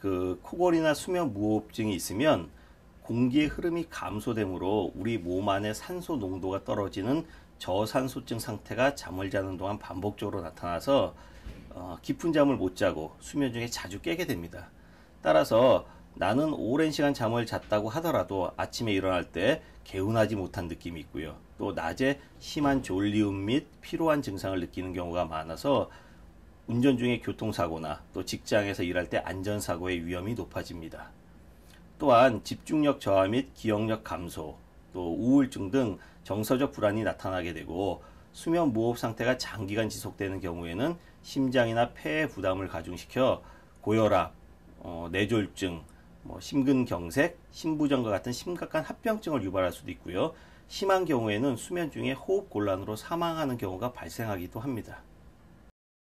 그 코골이나 수면 무호흡증이 있으면 공기의 흐름이 감소되므로 우리 몸 안에 산소 농도가 떨어지는 저산소증 상태가 잠을 자는 동안 반복적으로 나타나서 깊은 잠을 못 자고 수면 중에 자주 깨게 됩니다. 따라서 나는 오랜 시간 잠을 잤다고 하더라도 아침에 일어날 때 개운하지 못한 느낌이 있고요. 또 낮에 심한 졸리움 및 피로한 증상을 느끼는 경우가 많아서 운전 중에 교통사고나 또 직장에서 일할 때 안전사고의 위험이 높아집니다. 또한 집중력 저하 및 기억력 감소, 또 우울증 등 정서적 불안이 나타나게 되고 수면 무호흡 상태가 장기간 지속되는 경우에는 심장이나 폐에 부담을 가중시켜 고혈압, 뇌졸중, 심근경색, 심부전과 같은 심각한 합병증을 유발할 수도 있고요. 심한 경우에는 수면 중에 호흡곤란으로 사망하는 경우가 발생하기도 합니다.